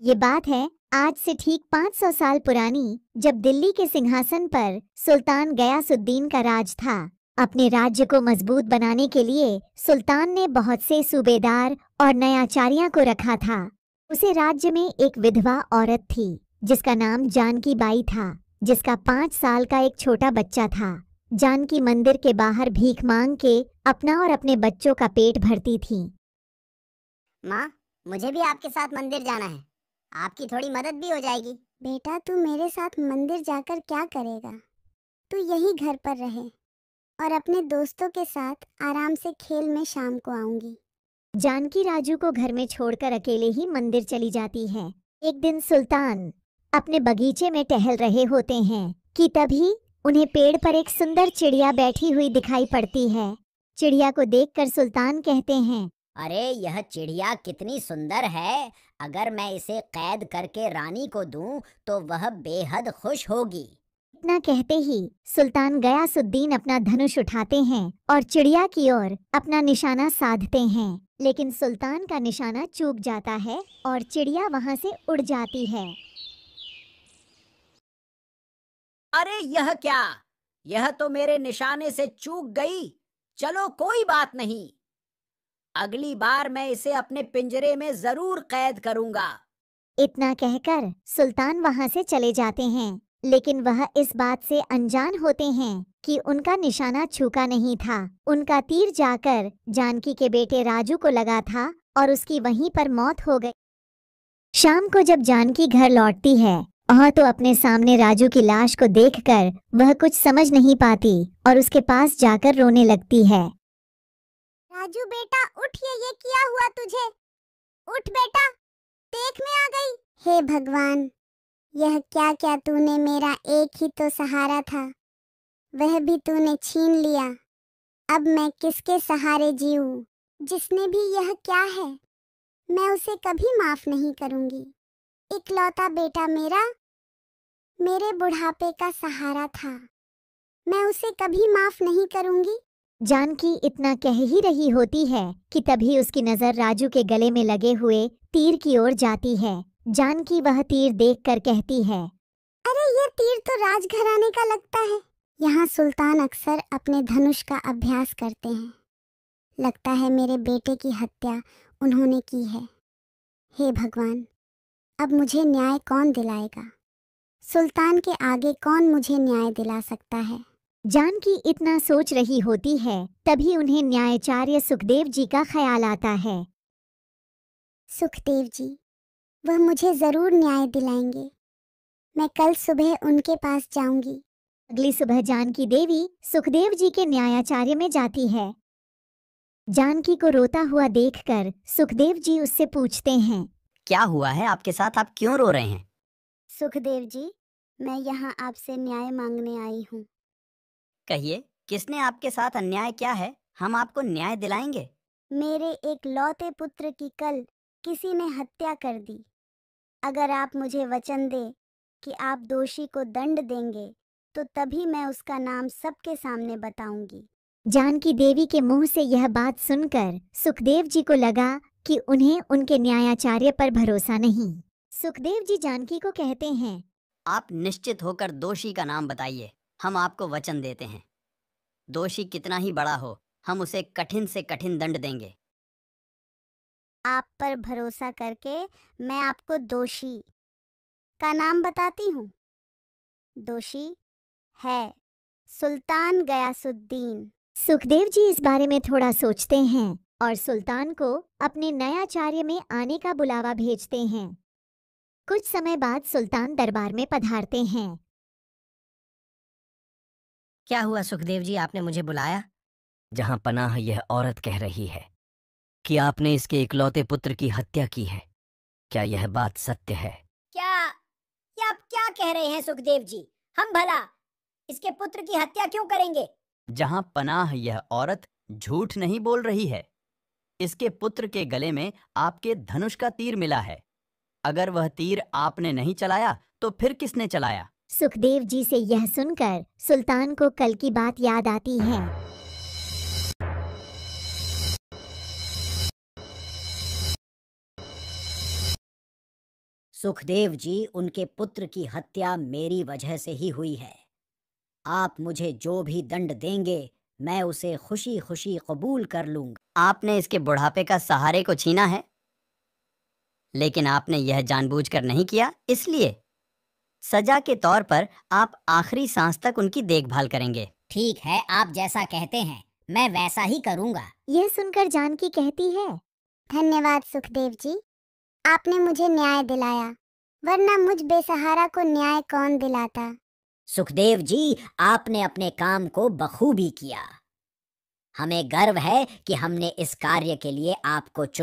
ये बात है आज से ठीक 500 साल पुरानी, जब दिल्ली के सिंहासन पर सुल्तान गयासुद्दीन का राज था। अपने राज्य को मजबूत बनाने के लिए सुल्तान ने बहुत से सूबेदार और न्यायाचार्यों को रखा था। उसे राज्य में एक विधवा औरत थी जिसका नाम जानकी बाई था, जिसका 5 साल का एक छोटा बच्चा था। जानकी मंदिर के बाहर भीख मांग के अपना और अपने बच्चों का पेट भरती थी। माँ, मुझे भी आपके साथ मंदिर जाना है। आपकी थोड़ी मदद भी हो जाएगी। बेटा, तू मेरे साथ मंदिर जाकर क्या करेगा? तू यहीं घर पर रहे और अपने दोस्तों के साथ आराम से खेल में शाम को आऊंगी। जानकी राजू को घर में छोड़कर अकेले ही मंदिर चली जाती है। एक दिन सुल्तान अपने बगीचे में टहल रहे होते हैं कि तभी उन्हें पेड़ पर एक सुंदर चिड़िया बैठी हुई दिखाई पड़ती है। चिड़िया को देखकर सुल्तान कहते हैं, अरे यह चिड़िया कितनी सुंदर है। अगर मैं इसे कैद करके रानी को दूं तो वह बेहद खुश होगी। इतना कहते ही सुल्तान गयासुद्दीन अपना धनुष उठाते हैं और चिड़िया की ओर अपना निशाना साधते हैं, लेकिन सुल्तान का निशाना चूक जाता है और चिड़िया वहां से उड़ जाती है। अरे यह क्या? यह तो मेरे निशाने से चूक गई। चलो कोई बात नहीं, अगली बार मैं इसे अपने पिंजरे में जरूर कैद करूंगा। इतना कहकर सुल्तान वहां से चले जाते हैं, लेकिन वह इस बात से अनजान होते हैं कि उनका निशाना चूका नहीं था। उनका तीर जाकर जानकी के बेटे राजू को लगा था और उसकी वहीं पर मौत हो गई। शाम को जब जानकी घर लौटती है वह तो अपने सामने राजू की लाश को देखकर वह कुछ समझ नहीं पाती और उसके पास जाकर रोने लगती है। राजू बेटा उठ, ये क्या हुआ तुझे? उठ बेटा, देख मैं आ गई। हे भगवान, यह क्या क्या तूने मेरा एक ही तो सहारा था, वह भी तूने छीन लिया। अब मैं किसके सहारे जीऊं? जिसने भी यह क्या है, मैं उसे कभी माफ नहीं करूंगी। इकलौता बेटा मेरा मेरे बुढ़ापे का सहारा था, मैं उसे कभी माफ नहीं करूंगी। जानकी इतना कह ही रही होती है कि तभी उसकी नजर राजू के गले में लगे हुए तीर की ओर जाती है। जानकी वह तीर देखकर कहती है, अरे ये तीर तो राजघराने का लगता है। यहाँ सुल्तान अक्सर अपने धनुष का अभ्यास करते हैं। लगता है मेरे बेटे की हत्या उन्होंने की है। हे भगवान, अब मुझे न्याय कौन दिलाएगा? सुल्तान के आगे कौन मुझे न्याय दिला सकता है? जानकी इतना सोच रही होती है तभी उन्हें न्यायाचार्य सुखदेव जी का ख्याल आता है। सुखदेव जी, वह मुझे जरूर न्याय दिलाएंगे। मैं कल सुबह उनके पास जाऊंगी। अगली सुबह जानकी देवी सुखदेव जी के न्यायाचार्य में जाती है। जानकी को रोता हुआ देखकर सुखदेव जी उससे पूछते हैं, क्या हुआ है आपके साथ? आप क्यों रो रहे हैं? सुखदेव जी, मैं यहाँ आपसे न्याय मांगने आई हूँ। कहिए, किसने आपके साथ अन्याय किया है? हम आपको न्याय दिलाएंगे। मेरे एक लौते पुत्र की कल किसी ने हत्या कर दी। अगर आप मुझे वचन दें कि आप दोषी को दंड देंगे तो तभी मैं उसका नाम सबके सामने बताऊंगी। जानकी देवी के मुंह से यह बात सुनकर सुखदेव जी को लगा कि उन्हें उनके न्यायाचार्य पर भरोसा नहीं। सुखदेव जी जानकी को कहते हैं, आप निश्चित होकर दोषी का नाम बताइए, हम आपको वचन देते हैं। दोषी कितना ही बड़ा हो, हम उसे कठिन से कठिन दंड देंगे। आप पर भरोसा करके मैं आपको दोषी का नाम बताती हूँ। दोषी है सुल्तान गयासुद्दीन। सुखदेव जी इस बारे में थोड़ा सोचते हैं और सुल्तान को अपने न्यायाचार्य में आने का बुलावा भेजते हैं। कुछ समय बाद सुल्तान दरबार में पधारते हैं। क्या हुआ सुखदेव जी, आपने मुझे बुलाया? जहां पनाह यह औरत कह रही है कि आपने इसके इकलौते पुत्र की हत्या की है, क्या यह बात सत्य है? क्या ये आप क्या कह रहे हैं सुखदेव जी? हम भला इसके पुत्र की हत्या क्यों करेंगे? जहां पनाह यह औरत झूठ नहीं बोल रही है। इसके पुत्र के गले में आपके धनुष का तीर मिला है। अगर वह तीर आपने नहीं चलाया तो फिर किसने चलाया? सुखदेव जी से यह सुनकर सुल्तान को कल की बात याद आती है। सुखदेव जी, उनके पुत्र की हत्या मेरी वजह से ही हुई है। आप मुझे जो भी दंड देंगे मैं उसे खुशी खुशी कबूल कर लूंगा। आपने इसके बुढ़ापे का सहारे को छीना है, लेकिन आपने यह जानबूझकर नहीं किया, इसलिए सजा के तौर पर आप आखिरी सांस तक उनकी देखभाल करेंगे। ठीक है, आप जैसा कहते हैं मैं वैसा ही करूंगा। यह सुनकर जानकी कहती है, धन्यवाद सुखदेव जी, आपने मुझे न्याय दिलाया, वरना मुझ बेसहारा को न्याय कौन दिलाता। सुखदेव जी, आपने अपने काम को बखूबी किया। हमें गर्व है कि हमने इस कार्य के लिए आपको चुना।